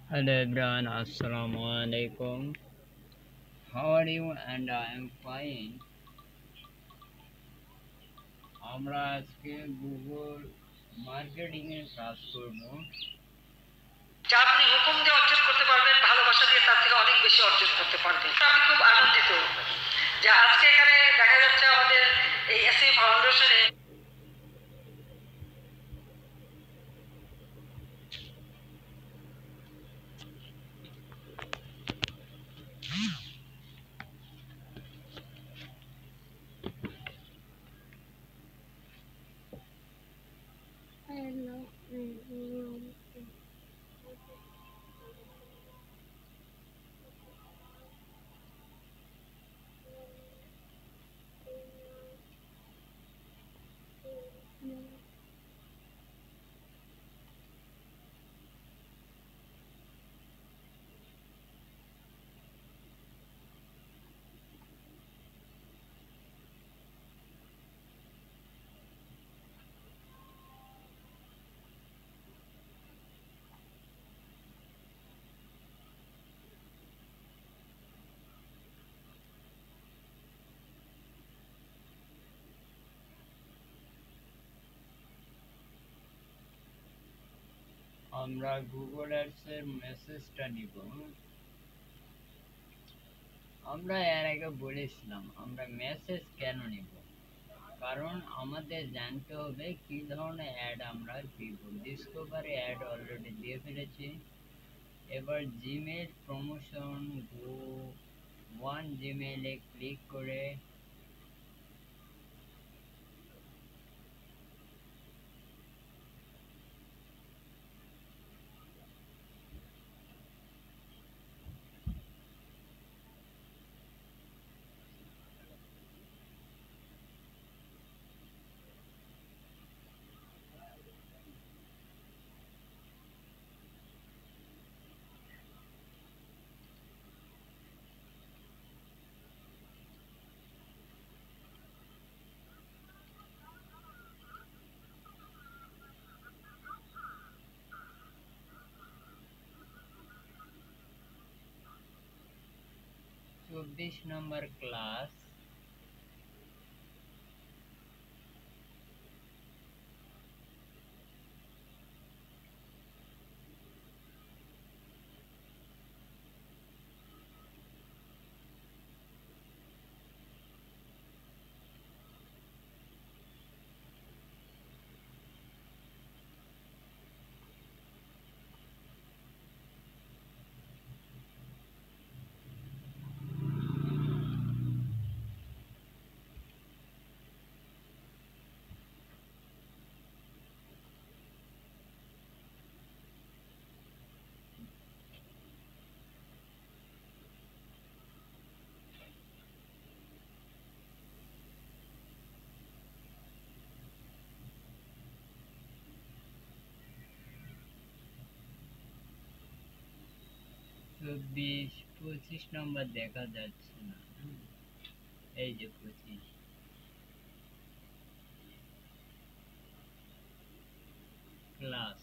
Hello everyone, Assalamu alaikum. How are you? And I am fine. আমরা আজকে Google marketing এর কাজ করব। যা আপনি হুকুম দিয়ে অর্জন করতে পারবেন, ভালোবাসা দিয়ে তার থেকে অনেক বেশি অর্জন করতে পারবেন। আমি খুব আনন্দিত যে আজকে এখানে দেখা যাচ্ছে আমাদের এই এসি ফাউন্ডেশনে আমরা গুগল অ্যাডস এর মেসেজটা নিব। আমরা এর আগে বলেছিলাম আমরা মেসেজ কেন নিব, কারণ আমাদের জানতে হবে কি ধরনের অ্যাড আমরা দিব। ডিসকভারি অ্যাড অলরেডি দিয়ে ফেলেছি। এবার জিমেল প্রমোশন গো ওয়ান জিমেইলে ক্লিক করে চব্বিশ নম্বর ক্লাস চব্বিশ 25 নম্বর দেখা যাচ্ছে না। এই যে 25 ক্লাস।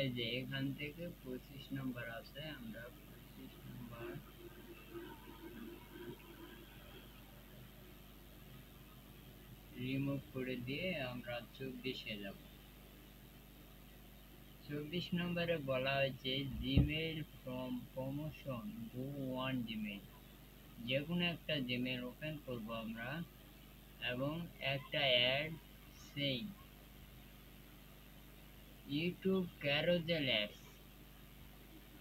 এই যে এখান থেকে 25 নম্বর আছে, আমরা 25 নম্বর রিমুভ করে দিয়ে আমরা 24-এ যাব। 24 নম্বরে বলা হয়েছে Gmail from promotion go one Gmail. যে কোনো একটা জিমেইল ওপেন করব আমরা এবং একটা অ্যাড সেই ইউটিউব ক্যারোজেল অ্যাডস।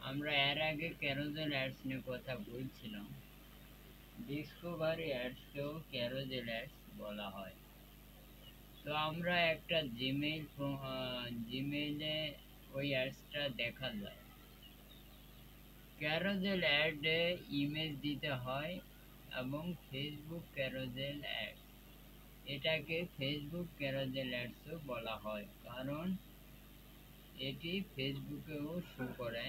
আমরা এর আগে ক্যারোজেল অ্যাডস নিয়ে কথা বলছিলাম। ডিসকভারি অ্যাডসকেও ক্যারোজেল অ্যাডস বলা হয়। তো আমরা একটা জিমেইলে ওই অ্যাডসটা দেখা যায়। ক্যারোজেল অ্যাডে ইমেজ দিতে হয় এবং ফেসবুক ক্যারোজেল অ্যাড, এটাকে ফেসবুক ক্যারোজেল অ্যাডসও বলা হয় কারণ এটি ফেসবুকেও শো করে।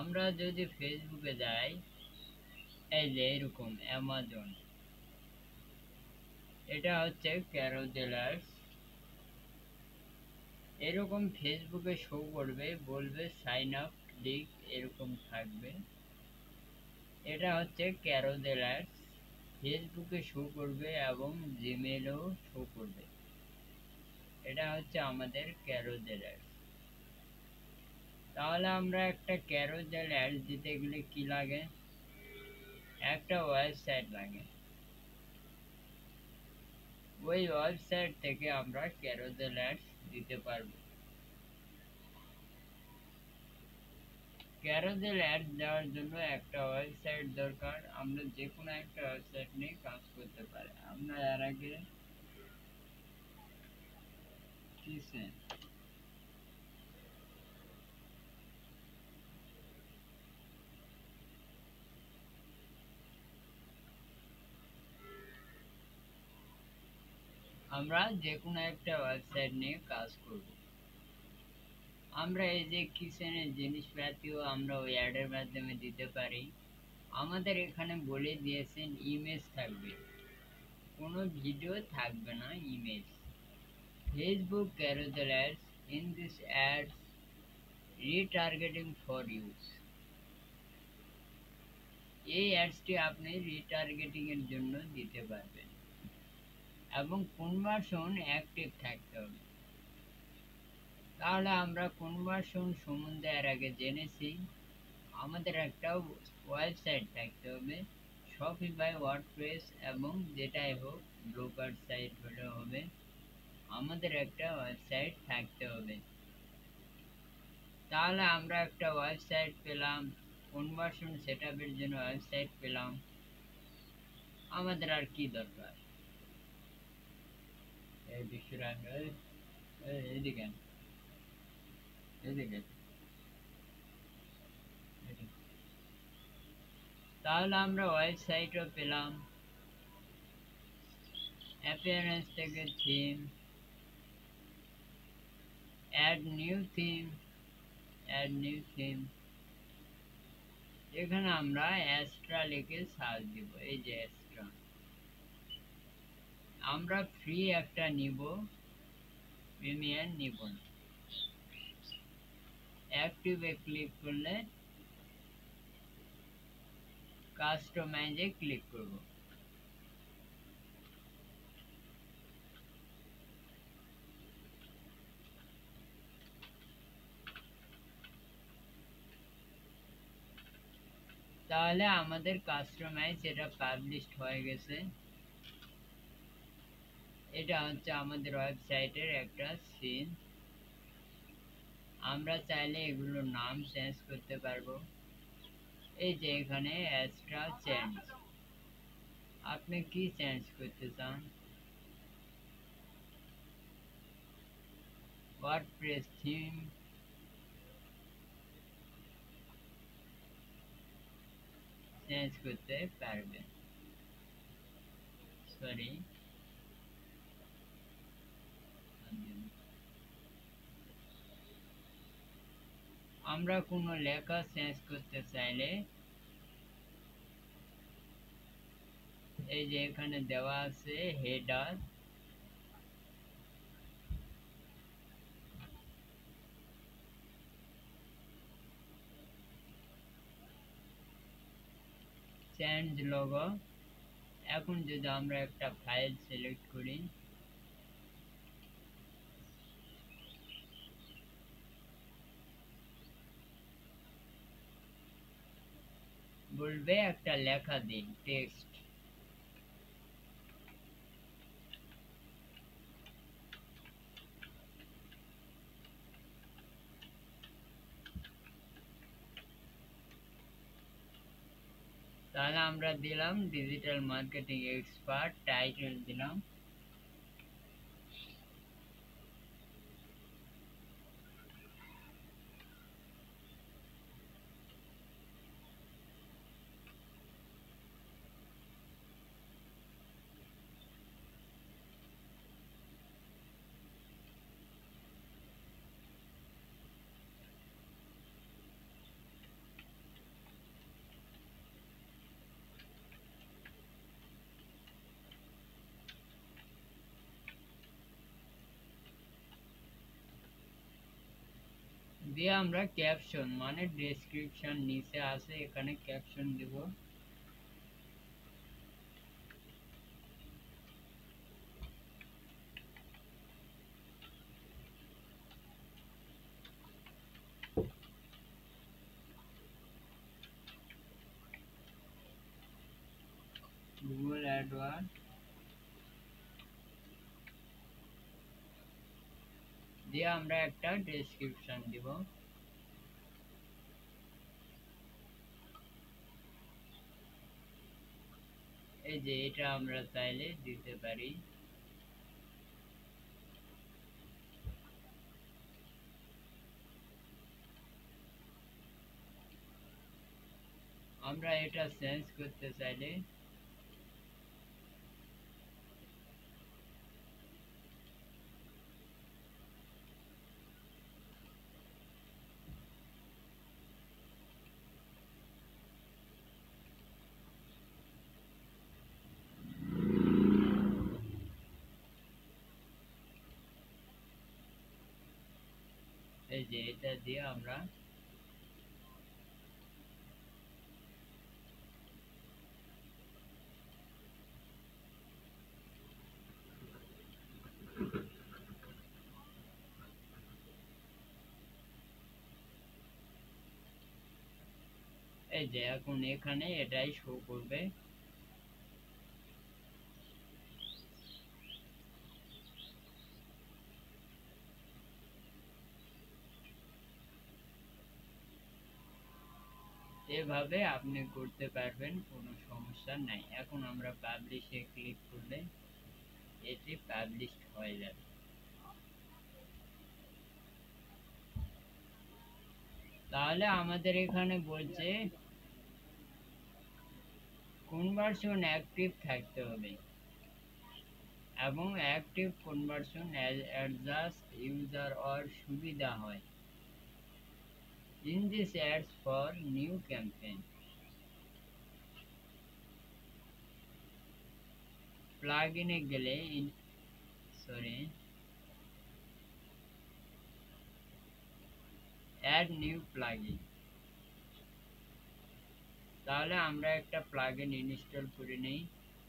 আমরা যদি ফেসবুকে যাই, এই যে এরকম অ্যামাজন, এটা হচ্ছে ক্যারোজেল অ্যাডস। এরকম ফেসবুকে শো করবে, বলবে সাইন আপ ক্লিক, এরকম থাকবে। এটা হচ্ছে ক্যারোজেল অ্যাডস, ফেসবুকে শো করবে এবং জিমেলেও শো করবে। এটা হচ্ছে আমাদের ক্যারোজেল অ্যাডস। তাহলে আমরা একটা ক্যারোজেল অ্যাডস দিতে গেলে কি লাগে? একটা ওয়েবসাইট লাগে। ওই ওয়েবসাইট থেকে আমরা ক্যারোজেল অ্যাডস দিতে পারবো। ক্যারোজেল অ্যাডস দেওয়ার জন্য একটা ওয়েবসাইট দরকার। আমরা যে কোনো একটা ওয়েবসাইট নিয়ে কাজ করতে পারি। আমরা এর আগে কিচেন, আমরা যে কোনো একটা ওয়েবসাইট নিয়ে কাজ করব। আমরা এই যে কিচেনের জিনিসপাতিও আমরা ওই অ্যাডের মাধ্যমে দিতে পারি। আমাদের এখানে বলে দিয়েছেন ইমেজ থাকবে, কোনো ভিডিও থাকবে না, image. Facebook carousel ads, in this ads retargeting for use। এই অ্যাডসটি আপনি রিটার্গেটিং এর জন্য দিতে পারবেন এবং কনভার্সন অ্যাক্টিভ থাকতে হবে। তাহলে আমরা কনভার্সন সম্বন্ধে এর আগে জেনেছি। আমাদের একটা ওয়েবসাইট থাকতে হবে, শপিফাই, ওয়ার্ডপ্রেস এবং যেটাই হোক, ব্রোকার সাইট হলে হবে। আমাদের একটা ওয়েবসাইট থাকতে হবে। তাহলে আমরা একটা ওয়েবসাইট পেলাম, কনভার্সন সেটআপের জন্য ওয়েবসাইট পেলাম। আমাদের আর কি দরকার? এই বিষয়টা এদিকে এদিকে। তাহলে আমরা ওয়েবসাইটও পেলাম, অ্যাপিয়ারেন্স থেকে theme, add new theme, add new theme. এখানে আমরা অ্যাস্ট্রা লিখে সার্চ দিব। এই যে অ্যাস্ট্রা, আমরা ফ্রি একটা নিব, প্রিমিয়াম নিব না। অ্যাক্টিভে ক্লিক করলে কাস্টমাইজে ক্লিক করব। তাহলে আমাদের কাস্টমাইজ এটা পাবলিশড হয়ে গেছে। এটা হচ্ছে আমাদের ওয়েবসাইটের একটা সিন। আমরা চাইলে এগুলোর নাম চেঞ্জ করতে পারবো। এই যে এখানে এক্সট্রা চেঞ্জ, আপনি কি চেঞ্জ করতে চান? ওয়ার্ডপ্রেস থিম, চেঞ্জ করতে পারবেন। সরি, আমরা কোনো লেখা চেঞ্জ করতে চাইলে এই যে এখানে দেওয়া আছে হেডার, চেঞ্জ লোগো। এখন যদি আমরা একটা ফাইল সিলেক্ট করি, বলবে একটা লেখা দিন, টেক্সট। তাহলে আমরা দিলাম ডিজিটাল মার্কেটিং এক্সপার্ট, টাইটেল দিলাম। দিয়ে আমরা ক্যাপশন মানে ডেসক্রিপশন নিচে আছে এখানে ক্যাপশন দেব। গুগল অ্যাডওয়ার্ড দিয়ে আমরা একটা ডেসক্রিপশন দিব। এই যে এটা আমরা চাইলে দিতে পারি। আমরা এটা চেঞ্জ করতে চাইলে এই যে এটা দিয়ে আমরা এই যে এখন এখানে এটাই শো করবে। এভাবে আপনি করতে পারবেন, কোনো সমস্যা নাই। এখন আমরা পাবলিশে ক্লিক করলে এটি পাবলিশড হয়ে যাবে। তাহলে আমাদের এখানে বলছে কনভার্সন অ্যাক্টিভ থাকতে হবে এবং active conversion adjust user or সুবিধা হয় in this ads for new campaign plugin এ গেলে add new plugin, তাহলে আমরা একটা প্লাগইন ইনস্টল করে নেই।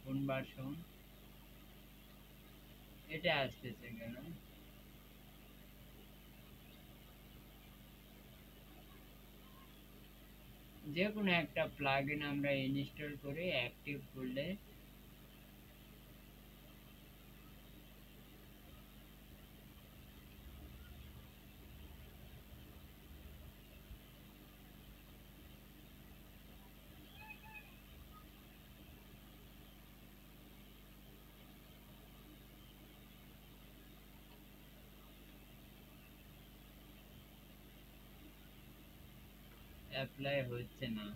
কনভার্সন এটা আসতেছে কেন? যে কোনো একটা প্লাগইন আমরা ইনস্টল করে অ্যাক্টিভ করলে অ্যাপ্লাই হচ্ছে না।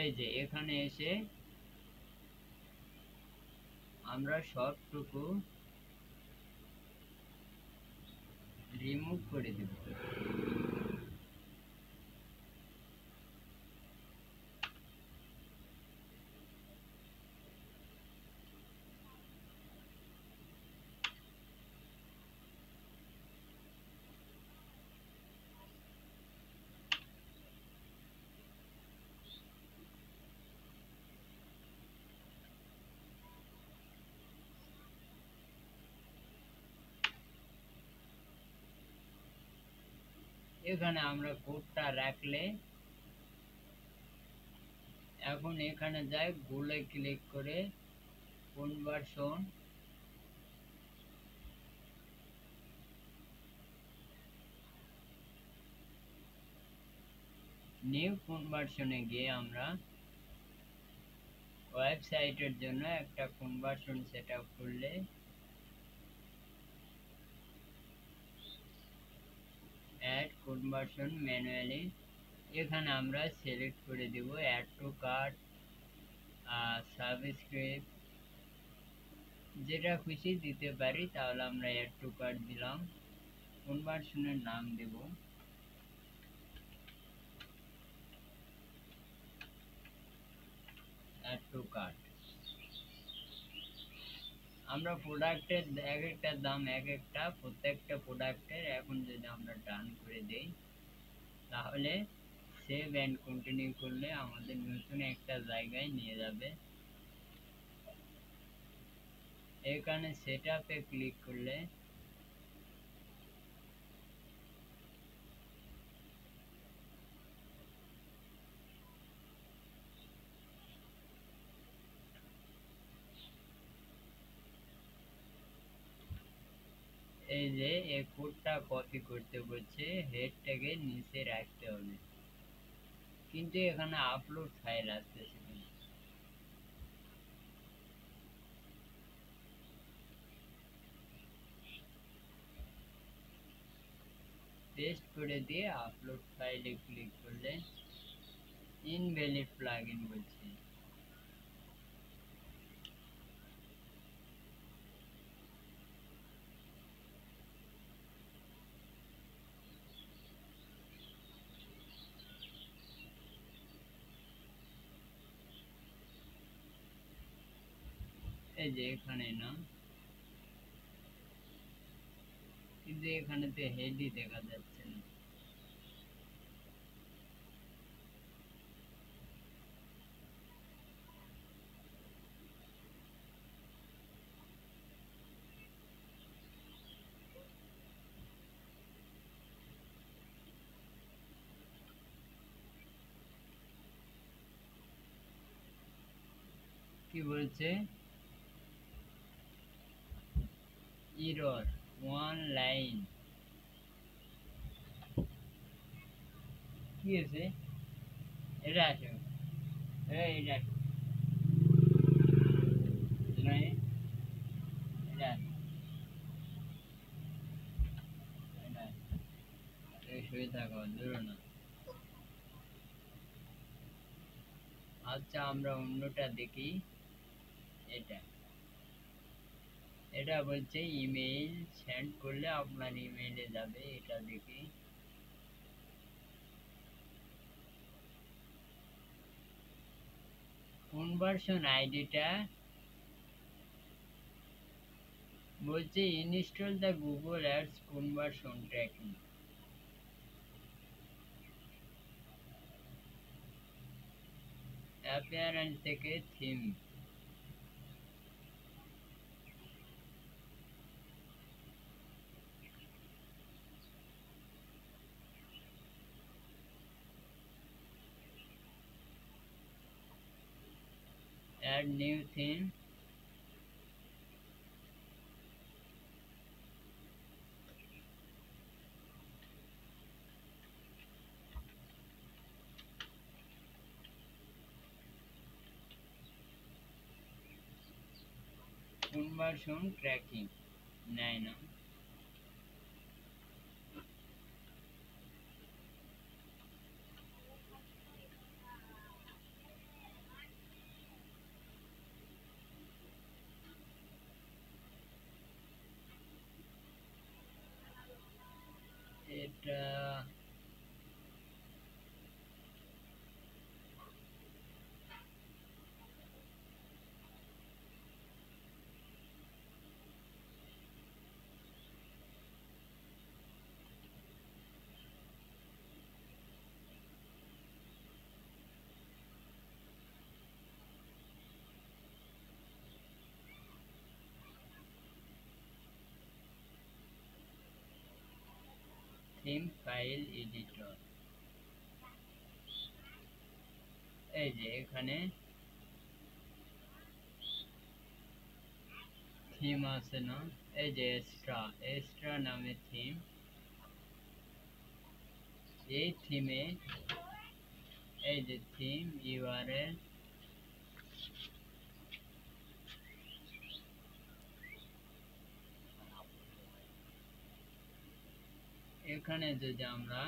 এই যে এখানে এসে আমরা সবটুকু রিমুভ করে দেব। এখানে আমরা কোডটা রাখলে এখন এখানে যাই গোলে ক্লিক করে কনভার্সন নিউ কনভার্সনে গিয়ে আমরা ওয়েবসাইটের জন্য একটা কনভার্সন সেটআপ করলে অ্যাড কনভার্সন ম্যানুয়ালি এখানে আমরা সিলেক্ট করে দেব অ্যাড টু কার্ট, সাবস্ক্রাইব, যেটা খুশি দিতে পারি। তাহলে আমরা অ্যাড টু কার্ট দিলাম, কনভার্সনের নাম দেব অ্যাড টু কার্ট। আমরা প্রোডাক্টের এক একটা দাম এক একটা, প্রত্যেকটা প্রোডাক্টের এখন যদি আমরা ডান করে দেই তাহলে সেভ অ্যান্ড কন্টিনিউ করলে আমাদের নতুন একটা জায়গায় নিয়ে যাবে। এখানে সেট আপে ক্লিক করলে এই যে এই কোডটা কপি করতে বলছে, হেডটাকে নিচে রাখতে হবে, কিন্তু এখানে আপলোড ফাইল আসতেছে না। পেস্ট করে দিয়ে আপলোড ফাইলে ক্লিক করলে ইনভ্যালিড প্লাগইন বলছে। এই যে এখানে না, কিন্তু এখানে তো হেডই দেখা যাচ্ছে না। কি বলছে, এরর ওয়ান লাইন। কি আছে এটা? আছে এটা নয়, এটা এটা শুয়ে থাকো, দূর না। আচ্ছা আমরা অন্যটা দেখি। এটা এটা বলছে ইমেইল সেন্ড করলে আপনার ইমেইলে যাবে, এটা দেখি। কনভার্সন আইডিটা বলছে install the Google ads conversion tracking. Appearance থেকে theme, add new theme, conversion tracking নেয় না। এটা থিম ফাইল এডিটর। এই যে এখানে থিম আছে না, এই যে এক্সট্রা এক্সট্রা নামে থিম। এই থিমে এই যে থিম ইউআরএল, এখানে যদি আমরা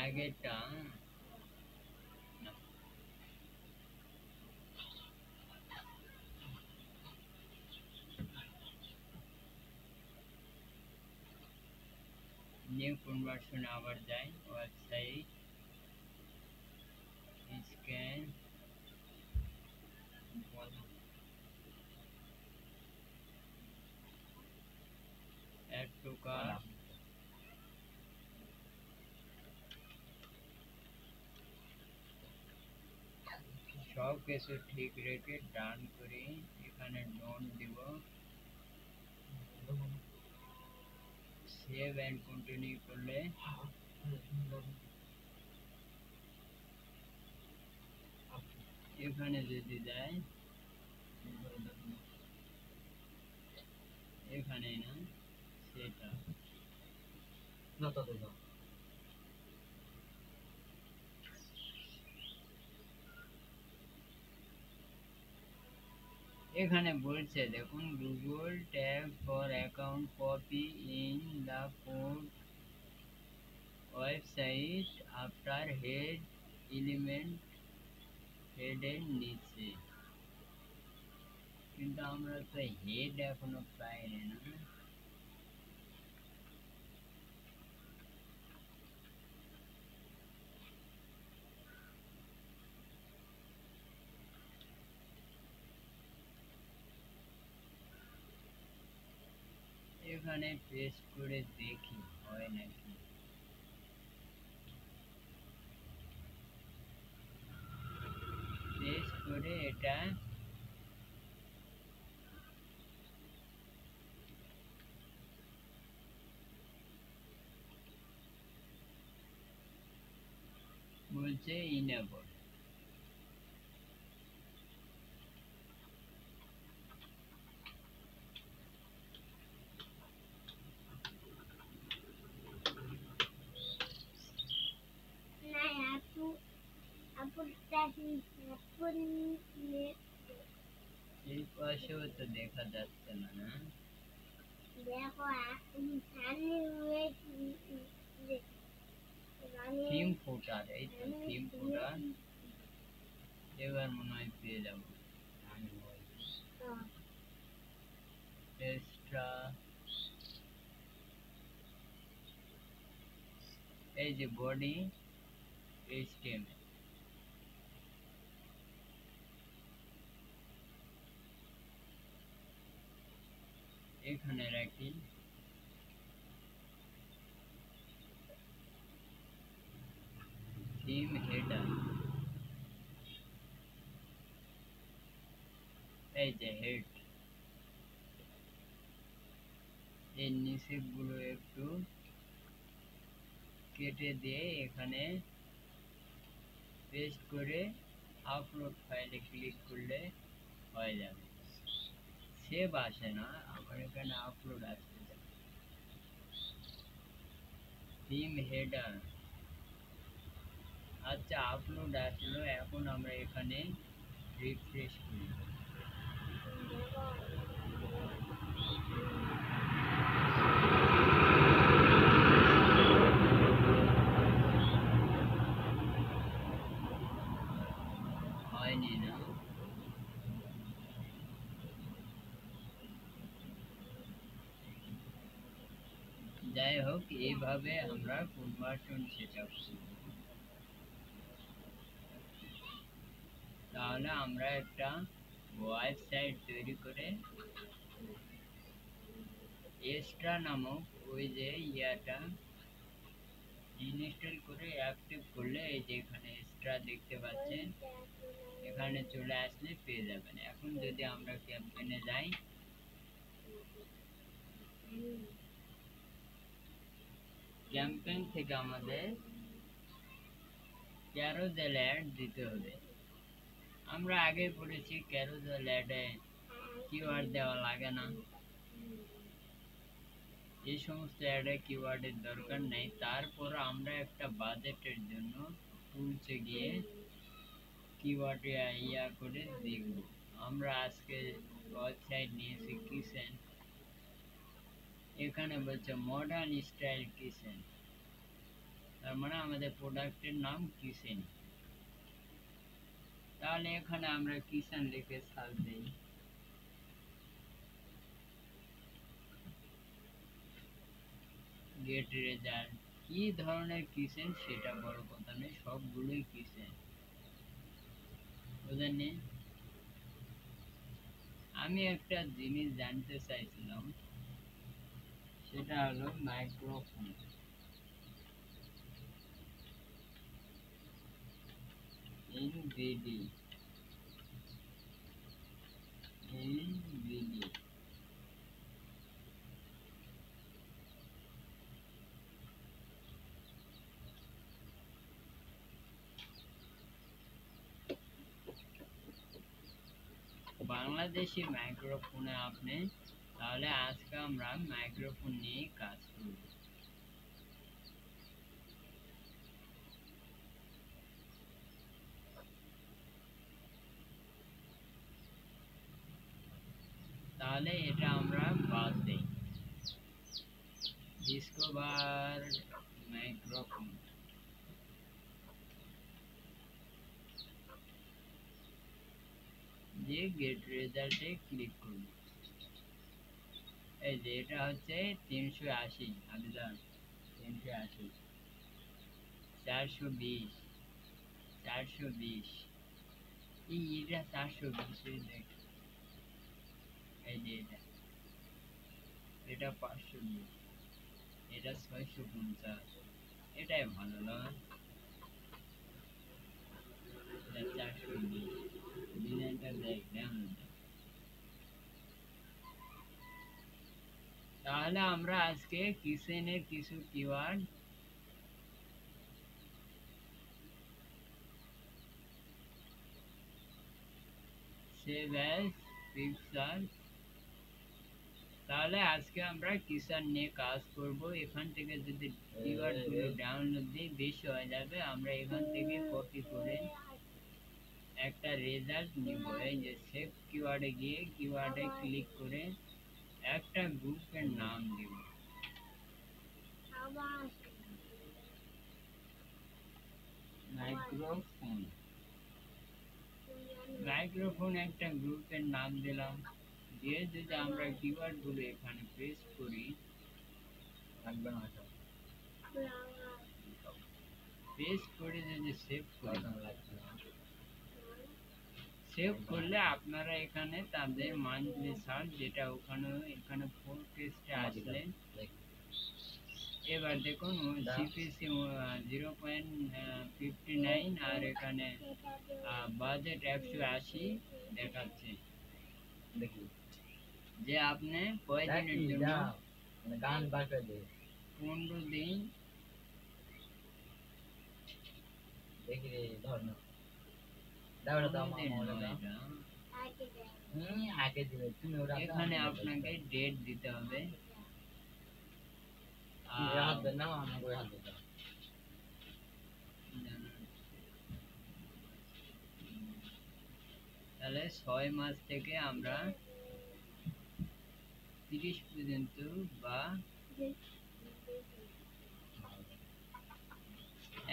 আগেরটা নিউ কনভার্সনে আবার যাই, ওয়েবসাইট স্ক্যান সব কিছু ঠিক রেখে ডান করি, এখানে ডোন্ট দিব, সেভ অ্যান্ড কন্টিনিউ করলে এখানে যদি যায়, এখানে না সেটা এখানে বলছে দেখুন, Google tag for account copy in the code website after head element হেডের নিচে, কিন্তু আমরা তো হেড এখনো পাইনি না। এখানে পেস্ট করে দেখি হয় নাকি। পেস্ট করে এটা বলছে ইনেবল। এই পাশেও তো দেখা যাচ্ছে না, না থিম ফুটার, এই তো থিম ফুটার, এবার মনে হয় পেয়ে যাবো। এক্সট্রা, এই যে বডি এইচটিএমএল, এখানে রাখি। থিম হেডার, এই যে হেড, এর নিচে গুলো একটু কেটে দিয়ে এখানে পেস্ট করে আপলোড ফাইলে ক্লিক করলে হয়ে যাবে। সেভ আসে না, আমার এখানে আপলোড আসছে। থিম হেডার, আচ্ছা আপলোড আসলো, এখন আমরা এখানে রিফ্রেশ করি। হয়নি না, যাই হোক এইভাবে আমরা কনভার্সন সেটআপ করব। তাহলে আমরা একটা ওয়েবসাইট তৈরি করে এক্সট্রা নামক ওই যে ইয়াটা ইনস্টল করে অ্যাক্টিভ করলে, এই যে এখানে এক্সট্রা দেখতে পাচ্ছেন, এখানে চলে আসলে পেয়ে যাবেন। এখন যদি আমরা ক্যাম্পেইনে যাই, ক্যাম্পেইন থেকে আমাদের ক্যারোজেল অ্যাড দিতে হবে। আমরা আগে পড়েছি ক্যারোজেল অ্যাডে কিওয়ার্ড দেওয়া লাগে না, এই সমস্ত অ্যাডে কিওয়ার্ডের দরকার নেই। তারপর আমরা একটা বাজেটের জন্য টুলসে গিয়ে কিওয়ার্ড ইয়া করে দেখব। আমরা আজকে ওয়েবসাইট নিয়েছি কিচেন, এখানে বলছে মডার্ন স্টাইল কিচেন, তার মানে আমাদের প্রোডাক্টের নাম কিচেন। তাহলে এখানে আমরা কিচেন লিখে সার্চ দিই, গেট রেজাল্ট। কি ধরনের কিচেন সেটা বড় কথা নেই, সবগুলোই কিচেন, বুঝেননি? আমি একটা জিনিস জানতে চাইছিলাম, সেটা হলো মাইক্রোফোন। ইনভিডি ভিডিও। বাংলাদেশি মাইক্রোফোনে আপনি, তাহলে আজকে আমরা মাইক্রোফোন নিয়ে কাজ করব। তাহলে এটা আমরা বাদ দেই, ডিসকভার মাইক্রোফোন। যে গেট রেজাল্টে ক্লিক করব। এই যে এটা হচ্ছে 380 আবেদন, 380, 420, 420, এটা 420 দেখ। এই যে এটা 520, এটা 650, এটাই ভালো না? এটা 420, ডিজাইনটা দেখ কেমন। তাহলে আমরা আজকে কিচেনের কিছু কিওয়ার্ড সেভ অ্যাজ পিকচার। তাহলে আজকে আমরা কিচেন নিয়ে কাজ করব। এখান থেকে যদি কিওয়ার্ড গুলো ডাউনলোড দিই বেশি হয়ে যাবে, আমরা এখান থেকে কপি করে একটা রেজাল্ট নিব। এই যে সেভ কিওয়ার্ডে গিয়ে কিওয়ার্ডে ক্লিক করে একটা গ্রুপের নাম দিব। মাইক্রোফোন, মাইক্রোফোন একটা গ্রুপের নাম দিলাম। দিয়ে যদি আমরা কিওয়ার্ড গুলো এখানে পেস্ট করি, পেস্ট করে যদি সেভ করি, সেভ করলে আপনারা এখানে তাদের মান্থলি সার্চ যেটা ওখানে এখানে ফোরকেস্টে আসলে এবার দেখুন সিপিসি 0.59 আর এখানে বাজেট 180 দেখাচ্ছে। দেখি যে আপনি কয়দিনের জন্য গান বাজাবে 15 দিন। দেখি রে ধরনা দাওড়া দাও আগে দিবে তুমি ওরা। এখানে আপনাকে ডেট দিতে হবে। তাহলে 6 মাস থেকে আমরা 30 পর্যন্ত বা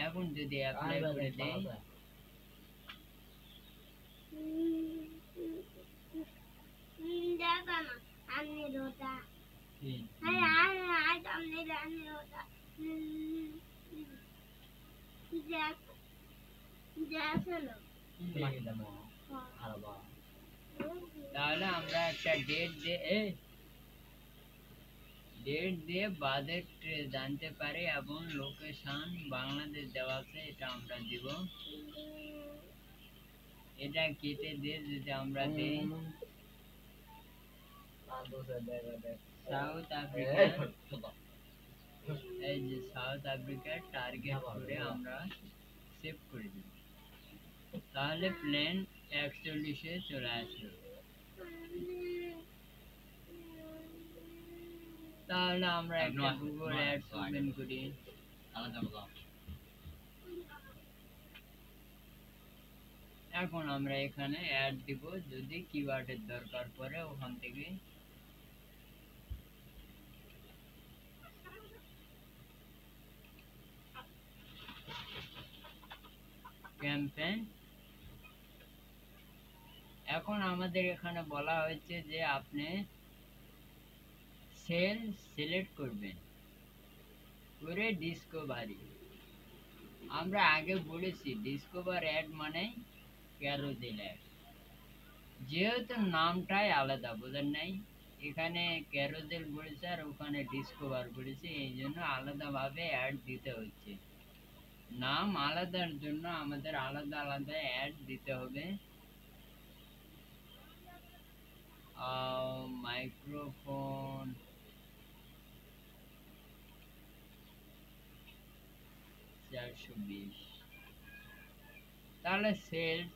এখন যদি অ্যাপ্লাই করে দেই, তাহলে আমরা একটা ডেট দিয়ে বাজেট জানতে পারি এবং লোকেশন বাংলাদেশ দেওয়া আছে, এটা আমরা দিব। এটা কেটে দিয়ে যদি আমরা দিই সাউথ আফ্রিকা, এই যে সাউথ আফ্রিকা টার্গেট করে আমরা সেভ করে দিব। তাহলে প্লেন 41-এ চলে আসলো। তাহলে আমরা একটা গুগল অ্যাডস ওপেন করি। এখন আমরা এখানে অ্যাড দিব, যদি কিওয়ার্ডের দরকার পড়ে ওখান থেকে ক্যাম্পেইন। এখন আমাদের এখানে বলা হয়েছে যে আপনি সেল সিলেক্ট করবেন করে ডিসকভারি। আমরা আগে বলেছি ডিসকভার অ্যাড মানে ক্যারোসেল অ্যাড, যেহেতু নামটাই আলাদা, বোঝেন নাই? এখানে ক্যারোসেল বলেছে আর ওখানে ডিসকভার বলেছে, এই জন্য আলাদাভাবে অ্যাড দিতে হচ্ছে। নাম আলাদার জন্য আমাদের আলাদা আলাদা অ্যাড দিতে হবে। মাইক্রোফোন 420। তাহলে সেলস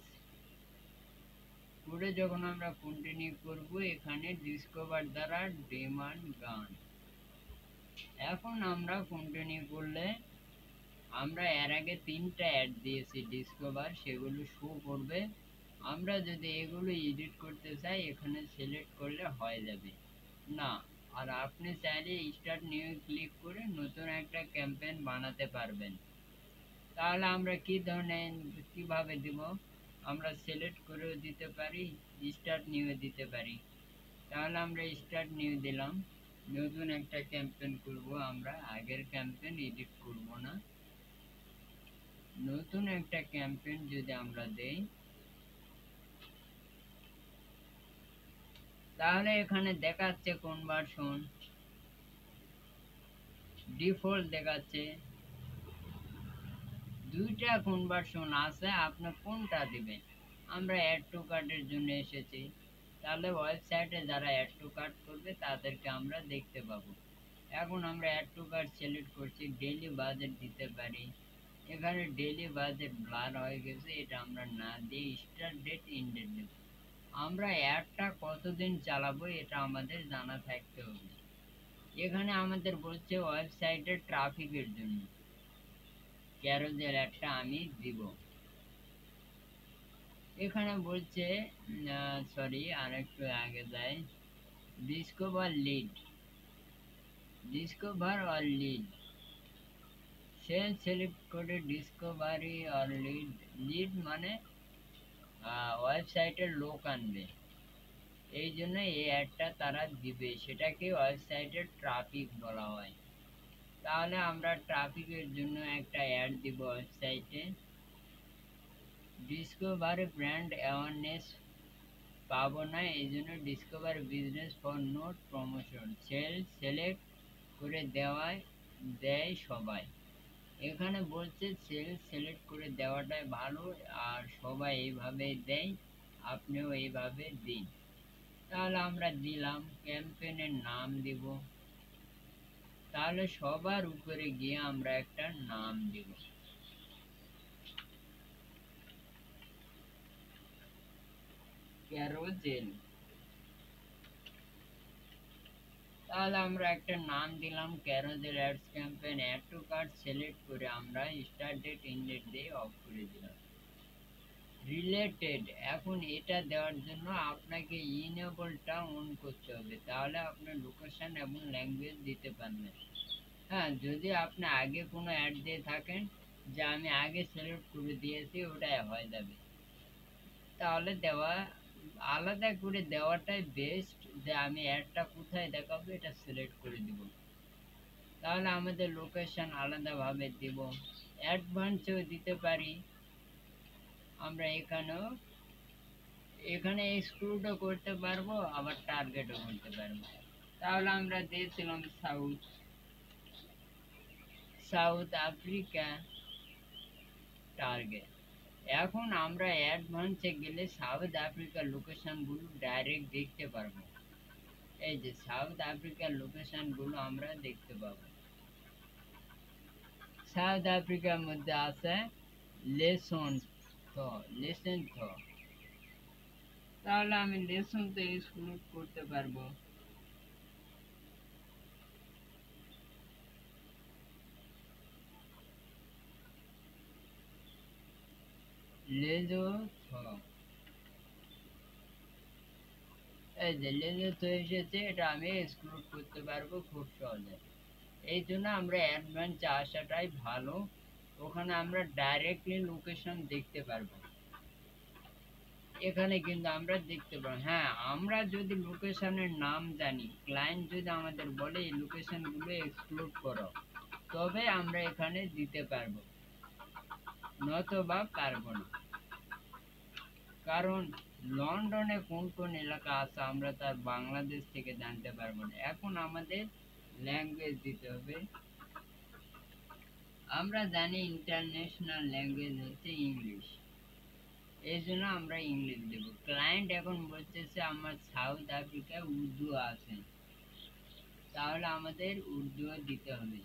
করে যখন আমরা কন্টিনিউ করব, এখানে ডিসকভার দ্বারা ডিমান্ড গান। এখন আমরা কন্টিনিউ করলে আমরা এর আগে 3টা অ্যাড দিয়েছি ডিসকভার, সেগুলো শো করবে। আমরা যদি এগুলো এডিট করতে চাই এখানে সিলেক্ট করলে হয়ে যাবে না। আর আপনি চাইলে স্টার্ট নিউ ক্লিক করে নতুন একটা ক্যাম্পেইন বানাতে পারবেন। তাহলে আমরা কি ধরনের কিভাবে দিব, আমরা সিলেক্ট করেও দিতে পারি, স্টার্ট নিউ দিতে পারি। তাহলে আমরা স্টার্ট নিউ দিলাম, নতুন একটা ক্যাম্পেইন করব, আমরা আগের ক্যাম্পেইন এডিট করব না। নতুন একটা ক্যাম্পেইন যদি আমরা দেই, তাহলে এখানে দেখাচ্ছে কনভার্সন ডিফল্ট দেখাচ্ছে। 2টা কনভার্সন আছে, আপনি কোনটা দিবেন। আমরা অ্যাড টু কার্টের জন্য এসেছি, তাহলে ওয়েবসাইটে যারা অ্যাড টু কার্ট করবে তাদেরকে আমরা দেখতে পাবো। এখন আমরা অ্যাড টু কার্ট সিলেক্ট করছি, ডেইলি বাজেট দিতে পারি। এখানে ডেইলি বাজেট ব্লার হয়ে গেছে, এটা আমরা না দিয়ে স্টার্ট ডেট এন্ড ডেট দেব। আমরা অ্যাডটা কতদিন চালাবো এটা আমাদের জানা থাকতে হবে। এখানে আমাদের বলছে ওয়েবসাইটের ট্রাফিকের জন্য ক্যারোজেল একটা আমি দিব। এখানে বলছে সরি আরেকটু আগে যাই, discover lead, discover or lead, sell select করে ডিসকভারি অর লিড। লিড মানে ওয়েবসাইটের লোক আনবে, এই জন্য এই অ্যাডটা তারা দিবে, সেটাকে ওয়েবসাইটের ট্রাফিক বলা হয়। তাহলে আমরা ট্রাফিকের জন্য একটা অ্যাড দিব ওয়েবসাইটে। ডিসকভার ব্র্যান্ড অ্যাওয়ারনেস পাবো না, এই জন্য discover business for note promotion, sell select করে দেয় সবাই। এখানে বলছে সেল সিলেক্ট করে দেওয়াটাই ভালো, আর সবাই এইভাবে দেয়, আপনিও এইভাবে দিন। তাহলে আমরা দিলাম, ক্যাম্পেইনের নাম দিব। তাহলে সবার উপরে গিয়ে আমরা একটা নাম দিব, ক্যারোজেল। তাহলে আমরা একটা নাম দিলাম carousel ads campaign. Add to cart select করে আমরা স্টার্ট ডেট এন্ড ডেট দিয়ে অফ করে দিলাম। রিলেটেড, এখন এটা দেওয়ার জন্য আপনাকে ইনেবলটা অন করতে হবে, তাহলে আপনার লোকেশন এবং ল্যাঙ্গুয়েজ দিতে পারবেন। হ্যাঁ, যদি আপনি আগে কোনো অ্যাড দিয়ে থাকেন, যা আমি আগে সিলেক্ট করে দিয়েছি ওটাই হয়ে যাবে। তাহলে দেওয়া আলাদা করে দেওয়াটাই বেস্ট, যে আমি অ্যাডটা কোথায় দেখাবো এটা সিলেক্ট করে দিব। তাহলে আমাদের লোকেশন আলাদাভাবে দিব, অ্যাডভান্সেও দিতে পারি আমরা। এখানে এক্সক্লুডও করতে পারবো, আবার টার্গেটও করতে পারবো। তাহলে আমরা দিয়েছিলাম সাউথ আফ্রিকা টার্গেট। এখন আমরা অ্যাডভান্সে গেলে সাউথ আফ্রিকার লোকেশনগুলো ডাইরেক্ট দেখতে পারবো। এই যে সাউথ আফ্রিকার লোকেশনগুলো আমরা দেখতে পাবো। সাউথ আফ্রিকার মধ্যে আছে লেসন থ। তাহলে আমি লেসন তো এক্সক্লুড করতে পারবো। লেজো থ, এই যে লেজো থ এসেছে, এটা আমি এক্সক্লুড করতে পারবো খুব সহজে। এই জন্য আমরা অ্যাডভান্সে আসাটাই ভালো, ওখানে আমরা ডাইরেক্টলি লোকেশন দেখতে পারবো। এখানে কিন্তু আমরা দেখতে পাবো। হ্যাঁ, আমরা যদি লোকেশনের নাম জানি, ক্লায়েন্ট যদি আমাদের বলে এই লোকেশনগুলো এক্সক্লুড করো, তবে আমরা এখানে দিতে পারবো, নতবা পারবো না। কারণ লন্ডনে কোন কোন এলাকা আছে আমরা তার বাংলাদেশ থেকে জানতে পারবো না। এখন আমাদের ল্যাঙ্গুয়েজ দিতে হবে। আমরা জানি ইন্টারন্যাশনাল ল্যাঙ্গুয়েজ হচ্ছে ইংলিশ। এই জন্য আমরা ইংলিশ দেব। ক্লায়েন্ট এখন বলতেছে আমার সাউথ আফ্রিকায় উর্দু আছে, তাহলে আমাদের উর্দুও দিতে হবে।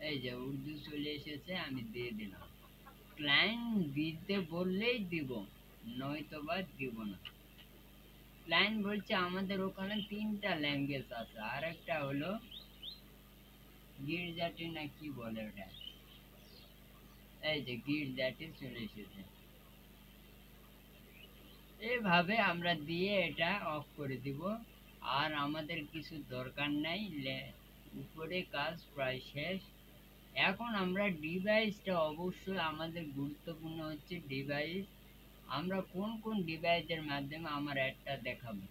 এই যে উর্দু চলে এসেছে, আমি দিয়ে দিলাম। ক্লায়েন্ট দিতে বললেই দিব, নয়তো বা দিব না। ক্লায়েন্ট বলছে আমাদের ওখানে 3টা ল্যাঙ্গুয়েজ আছে, আর একটা হলো গির্জাটি না কি বলে ওটা, এই যে গির্জাটি চলে এসেছে। এইভাবে আমরা দিয়ে এটা অফ করে দিব। আর আমাদের কিছু দরকার নাই, উপরে কাজ প্রায় শেষ। এখন আমরা ডিভাইসটা, অবশ্যই আমাদের গুরুত্বপূর্ণ হচ্ছে ডিভাইস। আমরা কোন কোন ডিভাইসের মাধ্যমে আমার অ্যাডটা দেখাবো,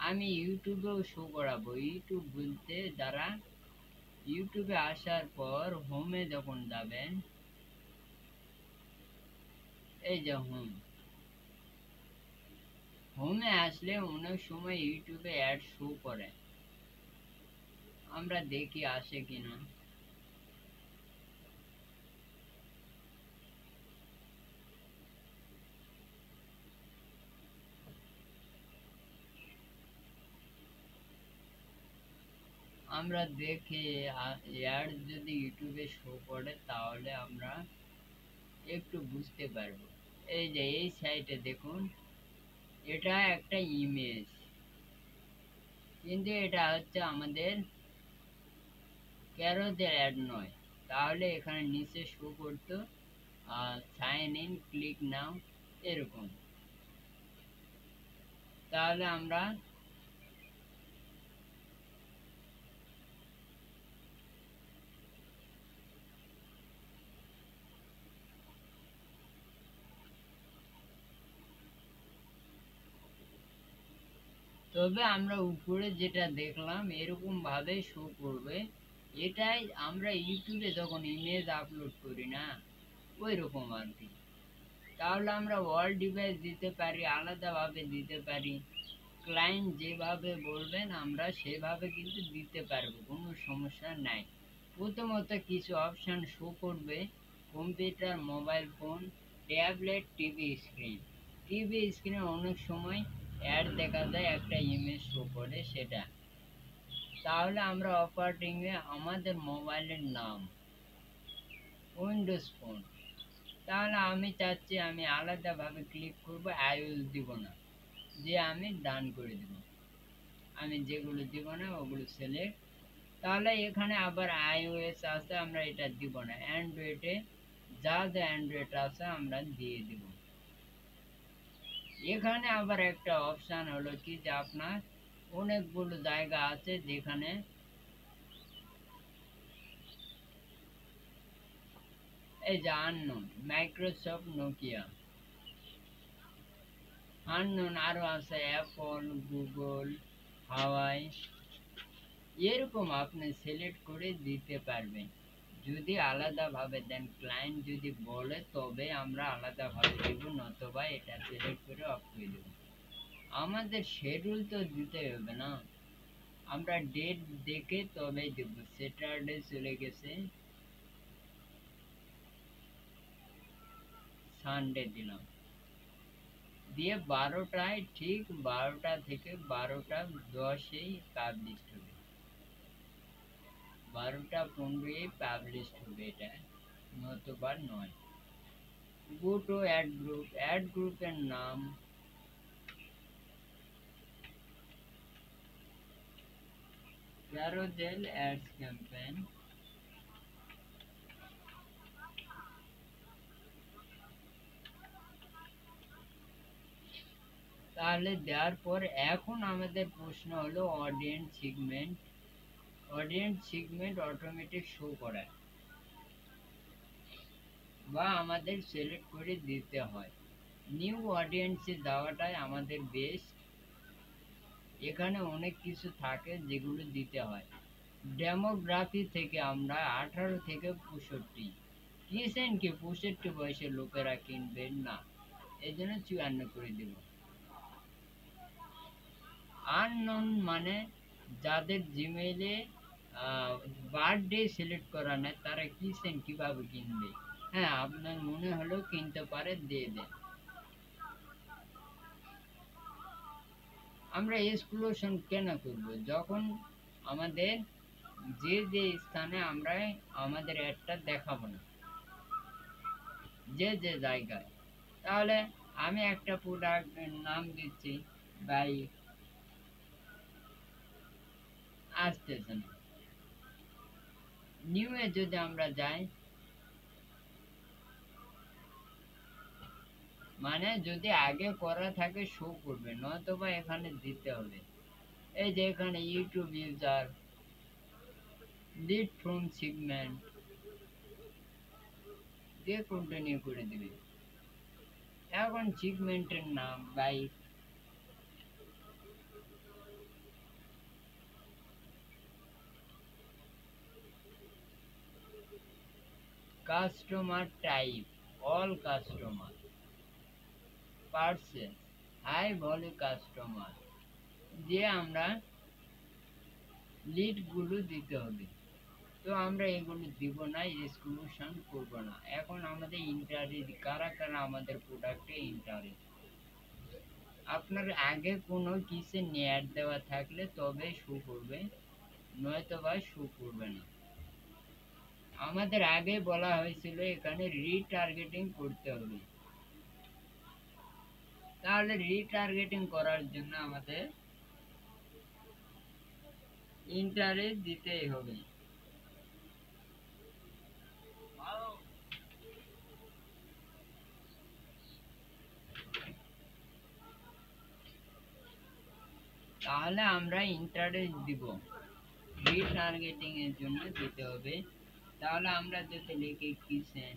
আমি ইউটিউবেও শো করাবো। ইউটিউব বলতে যারা ইউটিউবে আসার পর হোমে যখন যাবেন, এই যে হোমে আসলে অনেক সময় ইউটিউবে অ্যাড শো করে, আমরা দেখি আসে কিনা। আমরা দেখি অ্যাড যদি ইউটিউবে শো করে তাহলে আমরা একটু বুঝতে পারবো। এই যে এই সাইটে দেখুন, এটা একটা ইমেজ, কিন্তু এটা হচ্ছে আমাদের ক্যারোজের অ্যাড নয়। তাহলে এখানে নিচে শো করতো সাইন ইন, ক্লিক নাও, এরকম। তাহলে আমরা তবে আমরা উপরে যেটা দেখলাম এরকম ভাবে শো করবে। এটাই আমরা ইউটিউবে যখন ইমেজ আপলোড করি না, ওই রকম আর কি। তাহলে আমরা অল ডিভাইস দিতে পারি, আলাদাভাবে দিতে পারি। ক্লায়েন্ট যেভাবে বলবেন আমরা সেভাবে কিন্তু দিতে পারবো, কোনো সমস্যা নাই। প্রথমত কিছু অপশন শো করবে, computer, mobile phone, tablet, TV screen. TV স্ক্রিনে অনেক সময় অ্যাড দেখা যায়, একটা ইমেজ শো করে সেটা। তাহলে আমরা অপারেটিংয়ে আমাদের মোবাইলের নাম উইন্ডোজ ফোন, তাহলে আমি চাচ্ছি আমি আলাদাভাবে ক্লিক করব, আইওএস দিব না, যে আমি ডান করে দেব। আমি যেগুলো দিব না ওগুলো সিলেক্ট। তাহলে এখানে আবার আইওএস আছে, আমরা এটা দিব না। অ্যান্ড্রয়েডে যা যা অ্যান্ড্রয়েড আছে আমরা দিয়ে দিব। এখানে আবার একটা অপশান হলো কি, যে আপনার অনেকগুলো জায়গা আছে যেখানে এই যে আননোন, মাইক্রোসফট, নোকিয়া, আননোন আরো আছে অ্যাপল, গুগল, হাওয়াই, এরকম আপনি সিলেক্ট করে দিতে পারবেন। যদি আলাদাভাবে দেন, ক্লায়েন্ট যদি বলে তবে আমরা আলাদাভাবে দেব, নতবা এটা সিলেক্ট করে অফ করে দেব। আমাদের শিডিউল তো দিতে হবে না, আমরা ডেট দেখে তবে দেব। স্যাটারডে চলে গেছে, সানডে দিলাম, দিয়ে 12টায়, ঠিক 12টা থেকে 12টা 10-এই পাবলিশ হবে, 12টা 15-এই পাবলিশ হবে এটা, নতুবা নয়। Go to ad group, ad গ্রুপের নাম ক্যারোজেল অ্যাডস ক্যাম্পেইন। তাহলে দেওয়ার পর এখন আমাদের প্রশ্ন হলো audience segment. Audience segment automatic show করায় বা আমাদের সিলেক্ট করে দিতে হয়। নিউ অডিয়েন্সে যাওয়াটাই আমাদের বেস্ট। এখানে অনেক কিছু থাকে যেগুলো দিতে হয়। ডেমোগ্রাফি থেকে আমরা 18 থেকে 65, কিসেন কি 65 বয়সের লোকেরা কিনবেন না, এই জন্য 54 করে দেব। আননোন মানে যাদের জিমেইলে বার্থডে সিলেক্ট করা নেই, তারা কিচেন কিভাবে কিনবে? হ্যাঁ, আপনার মনে হলো কিনতে পারে, দিয়ে দেন। আমরা এক্সক্লুশন কেন করব যখন আমাদের যে যে স্থানে আমরা আমাদের অ্যাডটা দেখাবো না, যে যে জায়গায়, তাহলে আমি একটা প্রোডাক্টের নাম দিচ্ছি, বাইক, আসতেছে না। নিউ এ যদি আমরা যাই, মানে যদি আগে করা থাকে শো করবে, নয়তোবা এখানে দিতে হবে। এই যে এখানে YouTube user, lead from segment দিয়ে কন্টিনিউ করে দিবে। এখন সেগমেন্টের নাম bike, customer type, all customer, parcel, high value customer দিয়ে আমরা লিড গুলো দিতে হবে। তো আমরা এগুলো দিব না, এক্সক্লুশন করব না। এখন আমাদের ইন্টারেস্ট, কারা কারা আমাদের প্রোডাক্টে ইন্টারেস্ট, আপনার আগে কোনো কিছু অ্যাড দেওয়া থাকলে তবে শো করবে, নয়তো বা শো করবে না। আমাদের আগে বলা হয়েছিল এখানে রিটার্গেটিং করতে হবে, তাহলে রিটার্গেটিং করার জন্য আমাদের ইন্টারেস্ট দিতেই হবে। তাহলে আমরা ইন্টারেস্ট দিব, রিটার্গেটিং এর জন্য দিতে হবে। তাহলে আমরা যদি লিখি কিচেন,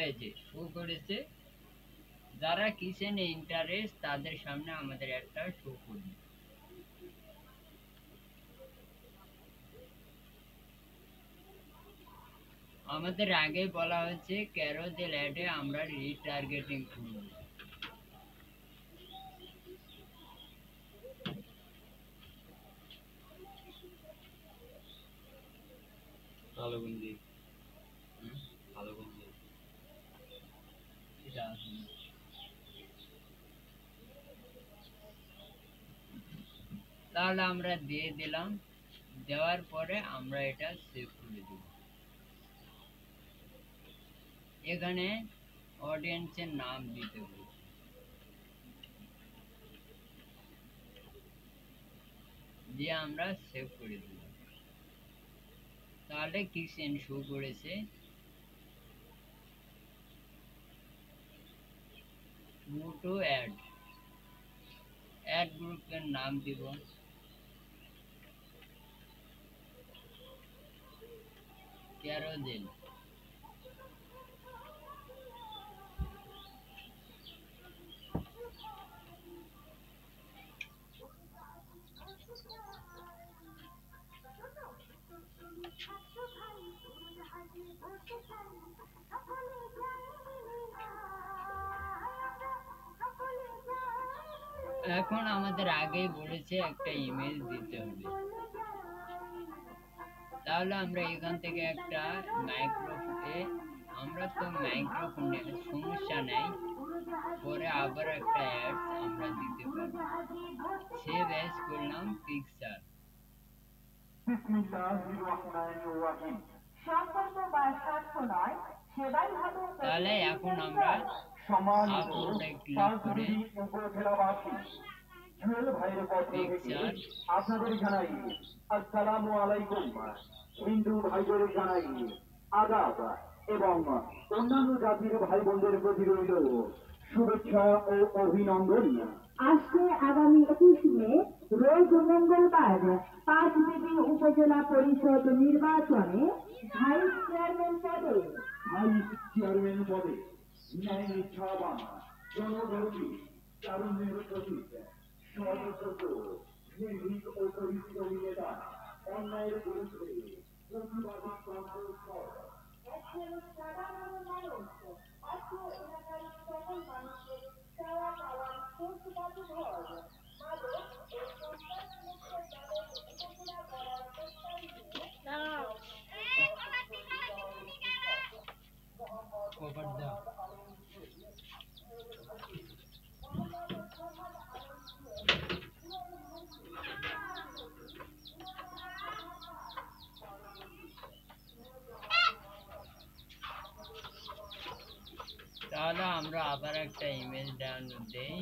এই যে শো করেছে, যারা কিচেনে ইন্টারেস্ট তাদের সামনে আমাদের একটা শো করবে। আমাদের আগে বলা হয়েছে ক্যারোজেল অ্যাডে আমরা রিটার্গেটিং করব। ভালো গুঞ্জি, ভালো গুঞ্জি, এটা আসলে তাহলে আমরা দিয়ে দিলাম, দেওয়ার পরে আমরা এটা সেভ করে দেব। এখানে অডিয়েন্সের নাম দিতে হবে, দিয়ে আমরা সেভ করে দেব। তাহলে কিচেন শো করেছে। গো টু অ্যাড, অ্যাড গ্রুপের নাম দিব ক্যারোজেল। এখন আমাদের আগেই বলেছে একটা ইমেজ দিতে হবে, তাহলে আমরা এখান থেকে একটা মাইক্রোফোনে, আমরা তো মাইক্রোফোনে সমস্যা নেই, পরে আবার একটা অ্যাড আমরা দিতে পারবো। সেভ অ্যাজ করলাম পিকচার। তাহলে এখন আমরা আপলোডে ক্লিক করে পিকচার, আপনাদের জানাই আসসালামু আলাইকুম, হিন্দু ভাইদের জানাই আদাব এবং অন্যান্য জাতির ভাই বোনদের প্রতি রইল শুভেচ্ছা ও অভিনন্দন। আজকে আগামী 21 মে রোজ মঙ্গলবার 5 বিবি উপজেলা পরিষদ নির্বাচনে ভাইস চেয়ারম্যান পদে ন্যায় নিষ্ঠাবান জনদরদী তারুণ্যের প্রতীক সর্বশ্রদ্ধ নির্ভীক ও পরিশ্রমী নেতা, অন্যায়ের বিরুদ্ধে প্রতিবাদী কণ্ঠস্বর, একজন সাধারণ মানুষ অত্র এলাকার সকল মানুষের চাওয়া পাওয়ার প্রতিবাদী ঘর, মাদক ও সন্ত্রাস মুক্ত তাহলে আমরা আবার একটা ইমেজ ডাউনলোড দেই।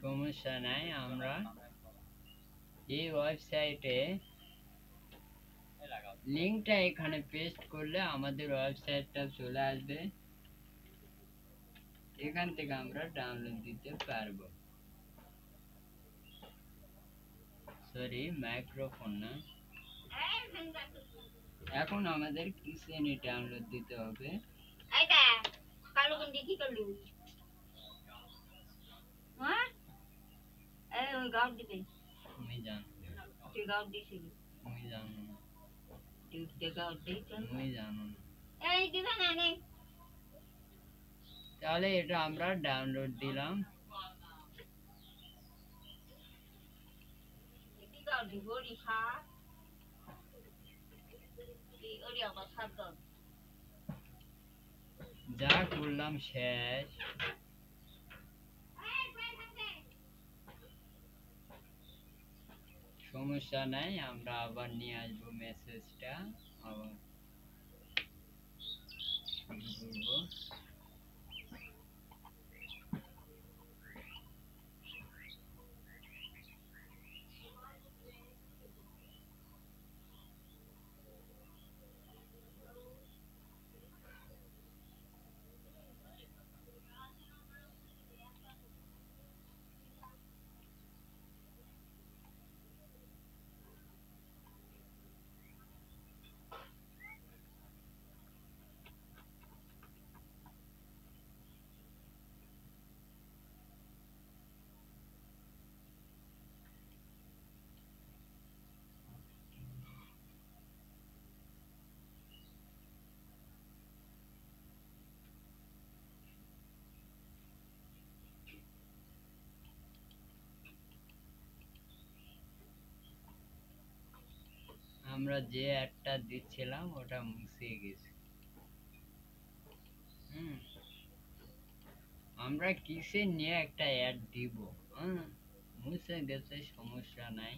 সমস্যা নাই, আমরা এই ওয়েবসাইটে লিংকটা এখানে পেস্ট করলে আমাদের ওয়েবসাইটটা চলে আসবে, এখান থেকে আমরা ডাউনলোড দিতে পারবো। সরি, মাইক্রোফোন না, এখন আমাদের কিচেনে ডাউনলোড দিতে হবে। এইটা কালো গন্ডি কি করলু? হ্যাঁ এই ওই গাও দিবে আমি জানো, তুই গাও দিছিলি আমি জানো না, তুই গাও দিছিস আমি জানো না। এই দিবে না নে তাহলে এটা আমরা ডাউনলোড দিলাম। তুই গাও দিব রিসা এই ওরি আবার সাদ যা করলাম শেষ। সমস্যা নাই, আমরা আবার নিয়ে আসবো মেসেজটা, আবার শুরু করবো। আমরা যে অ্যাডটা দিচ্ছিলাম ওটা মুছে গেছে। আমরা কিসে নিয়ে একটা অ্যাড দিব, মুছে গেছে, সমস্যা নাই,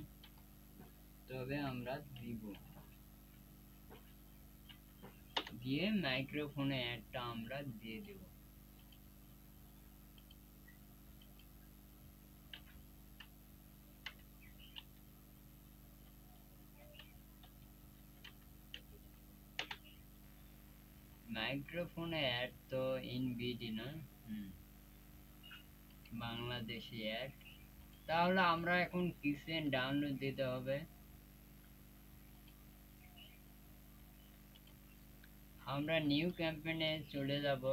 তবে আমরা দিব। দিয়ে মাইক্রোফোনে অ্যাডটা আমরা দিয়ে দেব। মাইক্রোফোনে অ্যাড তো ইনভিডি না, বাংলাদেশি অ্যাড। তাহলে আমরা এখন কিচেন ডাউনলোড দিতে হবে। আমরা নিউ ক্যাম্পেইনে চলে যাব।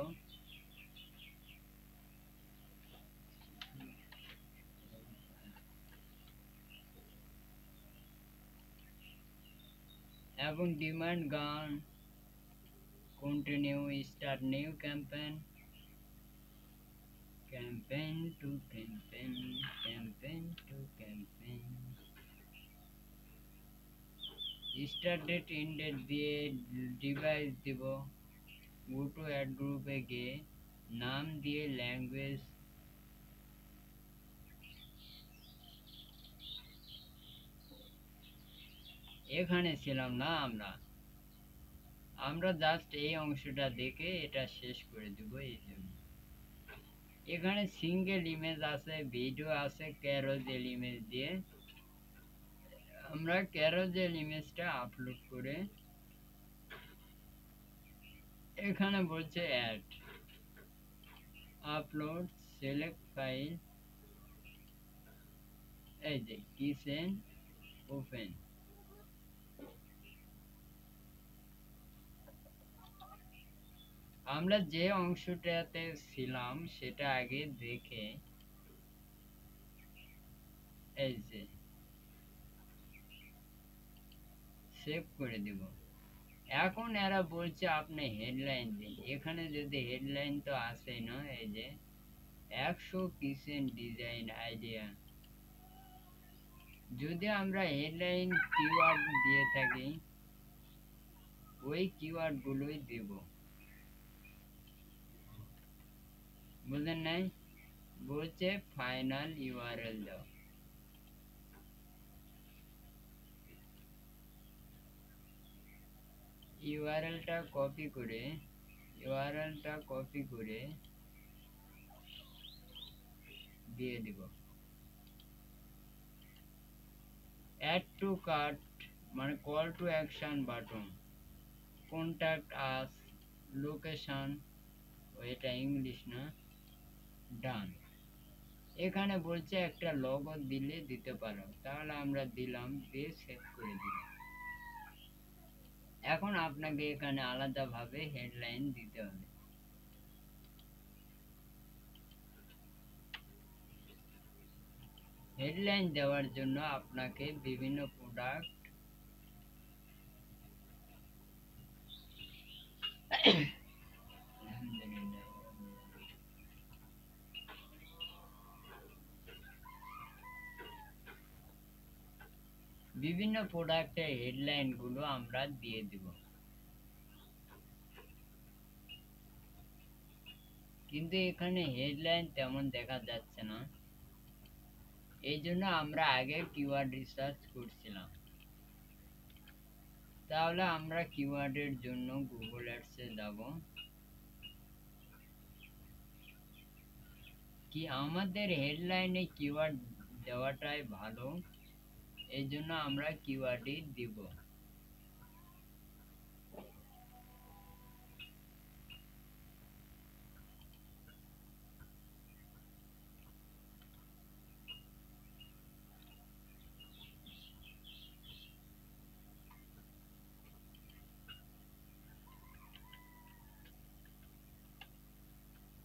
এবং demand gen, continue, start new campaign, campaign to campaign, campaign to campaign, start date, end date দিয়ে ডিভাইস দিব। গো টু অ্যাড গ্রুপে গিয়ে নাম দিয়ে ল্যাঙ্গুয়েজ, এখানে ছিলাম না আমরা, আমরা জাস্ট এই অংশটা দেখে এটা শেষ করে দেব। এই জন্য এখানে সিঙ্গেল ইমেজ আছে, ভিডিও আছে, ক্যারোজেল ইমেজ দিয়ে আমরা ক্যারোজেল ইমেজটা আপলোড করে এখানে বলছে অ্যাড, আপলোড, সিলেক্ট ফাইল, এই যে কিচেন, ওপেন। আমরা যে অংশটাতে ছিলাম সেটা আগে দেখে এই যে সেভ করে দিব। এখন এরা বলছে আপনি হেডলাইন দিন, এখানে যদি হেডলাইন তো আসে না, এই যে 100 কিচেন ডিজাইন আইডিয়া, যদি আমরা হেডলাইন কিওয়ার্ড দিয়ে থাকি ওই কিওয়ার্ড গুলোই দেব, বুঝলেন নাই? বলছে ফাইনাল ইউআরএল দাও। ইউআরএলটা কপি করে দিয়ে দিব। অ্যাড টু কার্ট মানে call to action button, contact us, location, এটা ইংলিশ না, ডান। এখানে বলছে একটা লোগো দিলে দিতে পারো, তাহলে আমরা দিলাম, দিয়ে সেভ করে দিলাম। এখন আপনাকে এখানে আলাদাভাবে হেডলাইন দিতে হবে। হেডলাইন দেওয়ার জন্য আপনাকে বিভিন্ন প্রোডাক্ট বিভিন্ন প্রোডাক্টের হেডলাইন গুলো আমরা দিয়ে দিব, কিন্তু এখানে হেডলাইন তেমন দেখা যাচ্ছে না। এই জন্য আমরা আগে কিওয়ার্ড রিসার্চ করছিলাম। তাহলে আমরা কিওয়ার্ডের জন্য গুগল অ্যাডসে যাব। কি আমাদের হেডলাইনে কিওয়ার্ড দেওয়াটাই ভালো, এই জন্য আমরা কিওয়ার্ডই দিব।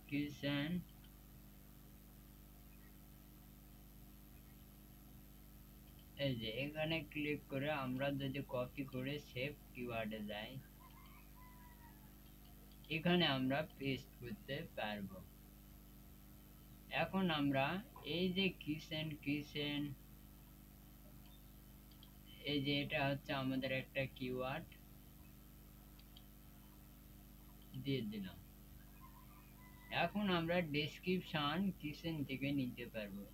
কিচেন, এই যে এখানে ক্লিক করে আমরা যদি কপি করে সেভ কিওয়ার্ডে যাই, এখানে আমরা পেস্ট করতে পারবো। এখন আমরা এই যে কিচেন, এই যে এটা হচ্ছে আমাদের একটা কিওয়ার্ড দিয়ে দিলাম। এখন আমরা ডেসক্রিপশন কিচেন থেকে নিতে পারবো।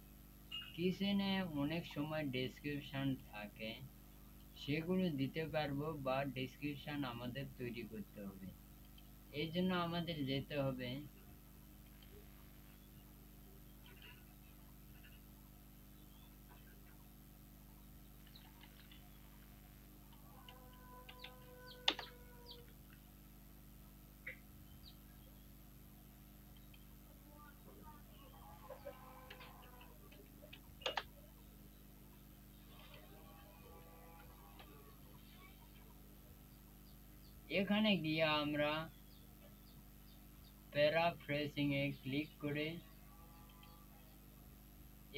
কিচেনে অনেক সময় ডেসক্রিপশন থাকে, সেগুলো দিতে পারবো, বা ডেসক্রিপশন আমাদের তৈরি করতে হবে। এই জন্য আমাদের যেতে হবে এখানে গিয়ে আমরা প্যারাফ্রেজিং এ ক্লিক করে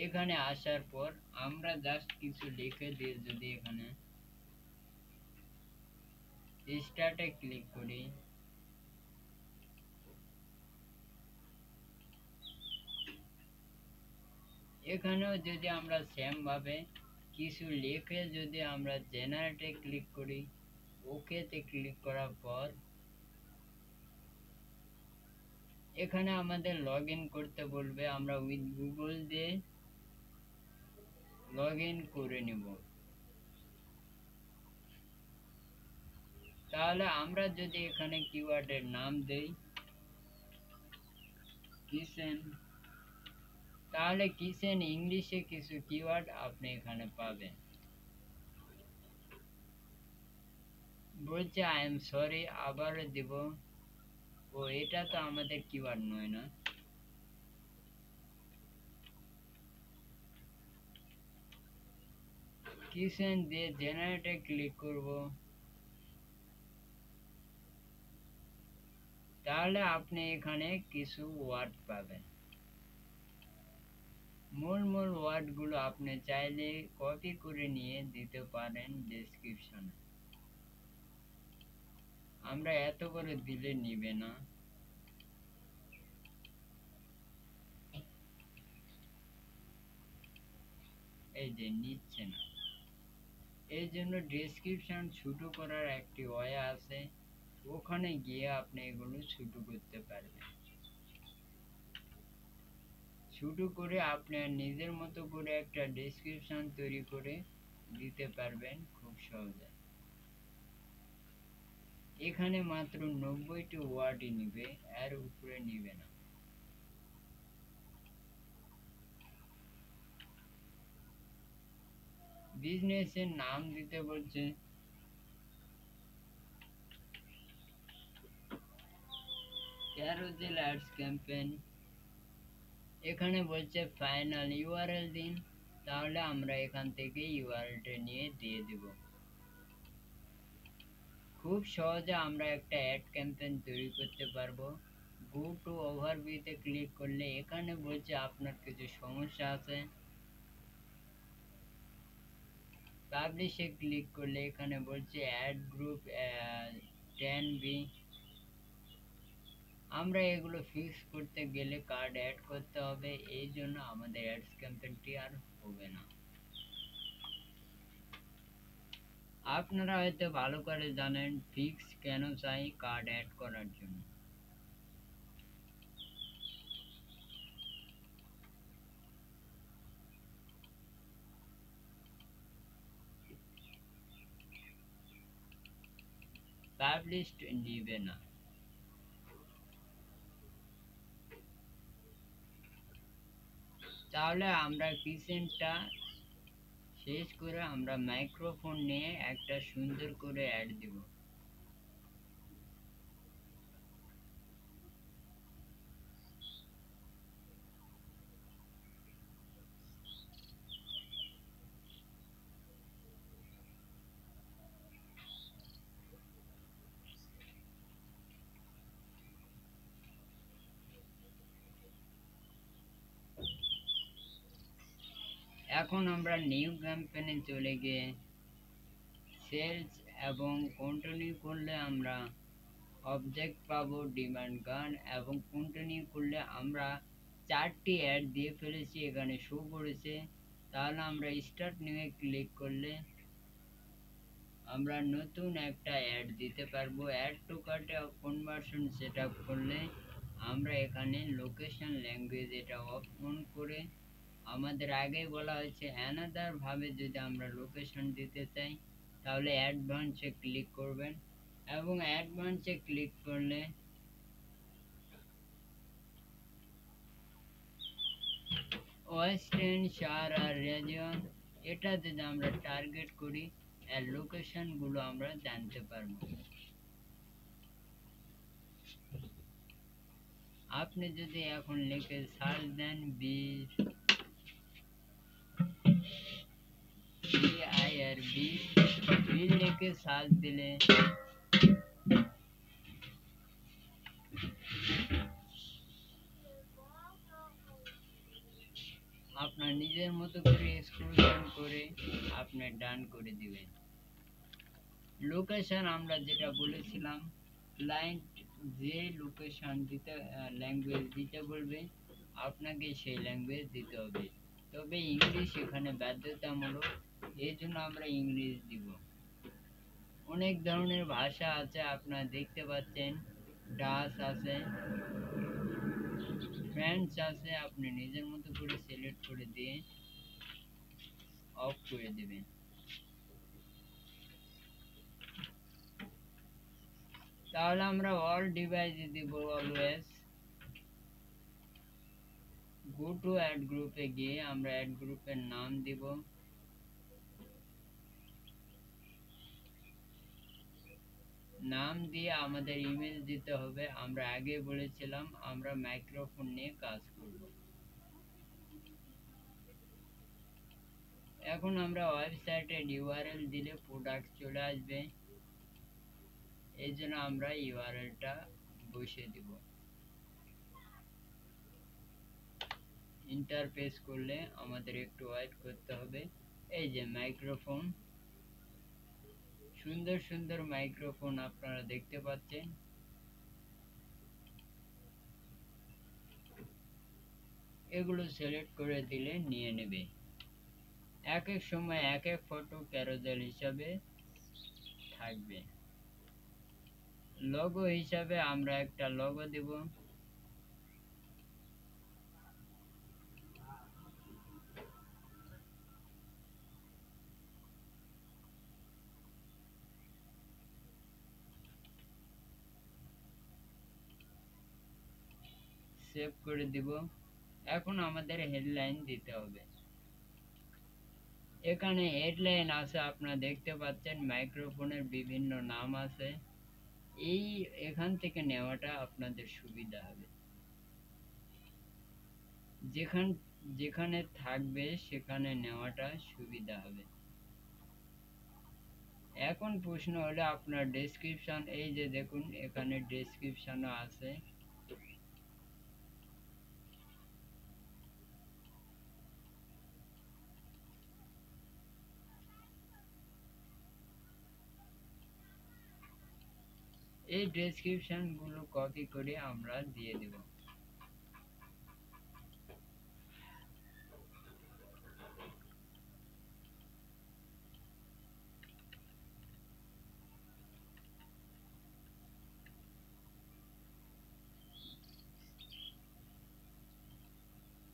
এখানে আসার পর আমরা জাস্ট কিছু লিখে দিয়ে যদি এখানে স্টার্টে ক্লিক করি, এখানেও যদি আমরা সেম ভাবে কিছু লিখে যদি আমরা জেনারেটে ক্লিক করি, ওকেতে ক্লিক করার পর এখানে আমাদের লগ ইন করতে বলবে, আমরা উইথ গুগল দিয়ে লগ ইন করে নিব। তাহলে আমরা যদি এখানে কিওয়ার্ডের নাম দেই কিচেন, তাহলে কিচেন ইংলিশে কিছু কিওয়ার্ড আপনি এখানে পাবেন। বলছে আই এম সরি, আবার দিব। ও এটা তো আমাদের কিওয়ার্ড নয় না, কিচেন দিয়ে জেনারেটে ক্লিক করব। তাহলে আপনি এখানে কিছু ওয়ার্ড পাবেন। মূল ওয়ার্ড গুলো আপনি চাইলে কপি করে নিয়ে দিতে পারেন ডেসক্রিপশনে। আমরা এত করে দিলে নিবে না। এই যে নিচ্ছে না। এই জন্য ডেসক্রিপশন ছোট করার একটি ওয়ে আছে, ওখানে গিয়ে আপনি এগুলো ছোট করতে পারবেন। ছোট করে আপনার নিজের মতো করে একটা ডেসক্রিপশন তৈরি করে দিতে পারবেন খুব সহজে। এখানে মাত্র 90টি ওয়ার্ডই নিবে, এর উপরে নিবে না। বিজনেসের নাম দিতে বলছে, ক্যারোজেল অ্যাডস ক্যাম্পেইন। এখানে বলছে ফাইনাল ইউআরএল দিন, তাহলে আমরা এখান থেকে ইউআরএলটা নিয়ে দিয়ে দিব। খুব সহজে আমরা একটা অ্যাড ক্যাম্পেইন তৈরি করতে পারবো। গো টু ওভারভিউতে ক্লিক করলে এখানে বলছে আপনার কিছু সমস্যা আছে। পাবলিশে ক্লিক করলে এখানে বলছে অ্যাড গ্রুপ 10B। আমরা এগুলো ফিক্স করতে গেলে কার্ড অ্যাড করতে হবে, এই জন্য আমাদের অ্যাডস ক্যাম্পেইনটি আর হবে না। আপনারা হয়তো ভালো করে জানেন ফিক্স কেন চাই কার্ড অ্যাড করার জন্য। পাবলিশড নিবে না। তাহলে আমরা কিচেনটা শেষ করে আমরা মাইক্রোফোন নিয়ে একটা সুন্দর করে অ্যাড দিব। এখন আমরা নিউ ক্যাম্পেইনে চলে গিয়ে সেলস এবং কন্টিনিউ করলে আমরা অবজেক্ট পাবো ডিমান্ড গান, এবং কন্টিনিউ করলে আমরা 4টি অ্যাড দিয়ে ফেলেছি, এখানে শো করেছে। তাহলে আমরা স্টার্ট নিয়ে ক্লিক করলে আমরা নতুন একটা অ্যাড দিতে পারবো। অ্যাড টু কার্টে কনভার্সন সেট আপ করলে আমরা এখানে লোকেশন ল্যাঙ্গুয়েজ এটা অন করে, আমাদের আগেই বলা হয়েছে অ্যানাদার ভাবে যদি আমরা লোকেশন দিতে চাই তাহলে অ্যাডভান্সে ক্লিক করবেন, এবং অ্যাডভান্সে ক্লিক করলে ওয়েস্টার্ন সাহারা রিজিয়ন এটা যদি আমরা টার্গেট করি, এর লোকেশন গুলো আমরা জানতে পারবো। আপনি যদি এখন লিখে সার্চ দেন BIRB লিখে সার্চ দিলে আপনার নিজের মতো করে স্ক্রল ডাউন করে আপনি ডান করে দিবেন। লোকেশন আমরা যেটা বলেছিলাম, ক্লায়েন্ট যে লোকেশন দিতে ল্যাঙ্গুয়েজ দিতে বলবে আপনাকে সেই ল্যাঙ্গুয়েজ দিতে হবে, তবে ইংলিশ এখানে বাধ্যতামূলক, এই জন্য আমরা ইংলিশ দিব। অনেক ধরনের ভাষা আছে আপনারা দেখতে পাচ্ছেন, ডাচ আছে, ফ্রেঞ্চ আছে, আপনি নিজের মতো করে সিলেক্ট করে দিয়ে অফ করে দিবেন। তাহলে আমরা অল ডিভাইসে দিব অলওয়েজ। গো টু অ্যাড গ্রুপে গিয়ে আমরা অ্যাড গ্রুপের নাম দিব, নাম দিয়ে আমাদের ইমেল দিতে হবে। আমরা আগে বলেছিলাম আমরা মাইক্রোফোন নিয়ে কাজ করব। এখন আমরা ওয়েবসাইটের ইউআরএল দিলে প্রোডাক্ট চলে আসবে, এই জন্য আমরা ইউআরএলটা বসিয়ে দিব। ইন্টারফেস করলে আমাদের একটু ওয়েট করতে হবে। এই যে মাইক্রোফোন, সুন্দর সুন্দর মাইক্রোফোন আপনারা দেখতে পাচ্ছেন। এগুলো সিলেক্ট করে দিলে নিয়ে নেবে। এক এক সময় এক এক ফটো ক্যারোজেল হিসাবে থাকবে। লোগো হিসাবে আমরা একটা লোগো দিব। সেভ করে দিব। এখন আমাদের হেডলাইন দিতে হবে। এখানে হেডলাইন আছে, আপনারা দেখতে পাচ্ছেন মাইক্রোফোনের বিভিন্ন নাম আছে। এখান থেকে নেওয়াটা আপনাদের সুবিধা হবে। যেখানে থাকবে সেখানে নেওয়াটা সুবিধা হবে। এখন প্রশ্ন হলো আপনার ডেসক্রিপশন, এই যে দেখুন এখানে ডেসক্রিপশনও আছে। এই ডেসক্রিপশন গুলো কপি করে আমরা দিয়ে দেব।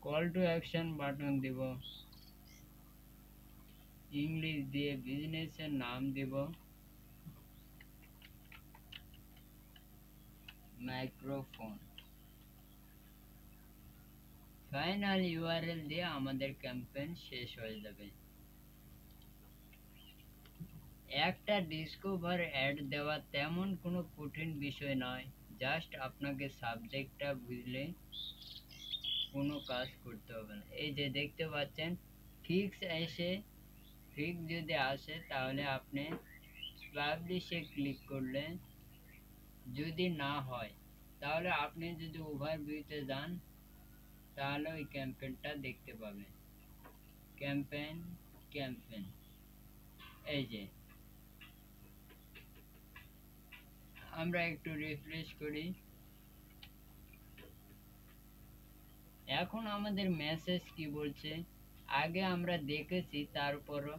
কল টু অ্যাকশন বাটন দিব। ইংলিশ দিয়ে বিজনেসের নাম দিব মাইক্রোফোন। ফাইনাল ইউআরএল দিয়ে আমাদের ক্যাম্পেইন শেষ হয়ে যাবে। একটা ডিসকভার অ্যাড দেওয়া তেমন কোনো কঠিন বিষয় নয়, জাস্ট আপনাকে সাবজেক্টটা বুঝলে কোনো কাজ করতে হবে না। এই যে দেখতে পাচ্ছেন ফিক্স যদি আসে তাহলে আপনি পাবলিশে ক্লিক করলে, যদি না হয় তাহলে আপনি যদি ওভারভিউতে যান তাহলে ওই ক্যাম্পেইনটা দেখতে পাবেন। ক্যাম্পেইন এই যে আমরা একটু রিফ্রেশ করি। এখন আমাদের মেসেজ কি বলছে আগে আমরা দেখেছি, তারপরও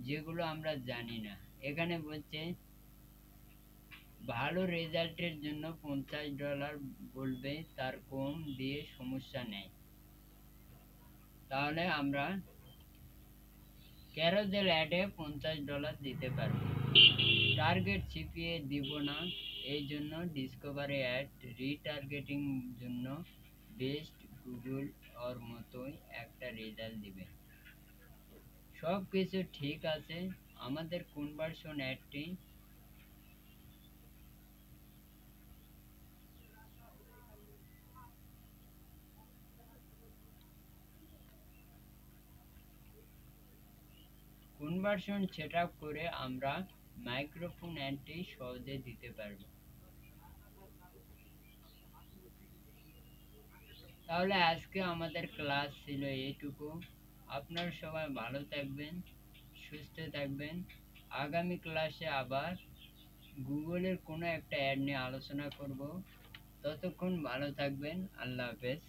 যেগুলো আমরা জানি না। এখানে বলছে ভালো রেজাল্টের জন্য $50 বলবে, তার কম দিয়ে সমস্যা নেই। তাহলে আমরা ক্যারোজেল অ্যাডে $50 দিতে পারবো। টার্গেট সিপিএ দিব না, এই জন্য ডিসকভারি অ্যাড রিটার্গেটিং জন্য বেস্ট গুগল ওর মতোই একটা রেজাল্ট দিবে। সব কিছু ঠিক আছে। আমাদের কনভার্সন অ্যাডটি কনভার্সন সেটআপ করে আমরা মাইক্রোফোন অ্যাডটি সহজে দিতে পারবো। তাহলে আজকে আমাদের ক্লাস ছিল এইটুকু। আপনারা সবাই ভালো থাকবেন, সুস্থ থাকবেন। আগামী ক্লাসে আবার গুগলের কোনো একটা অ্যাড নিয়ে আলোচনা করব। ততক্ষণ ভালো থাকবেন। আল্লাহ হাফেজ।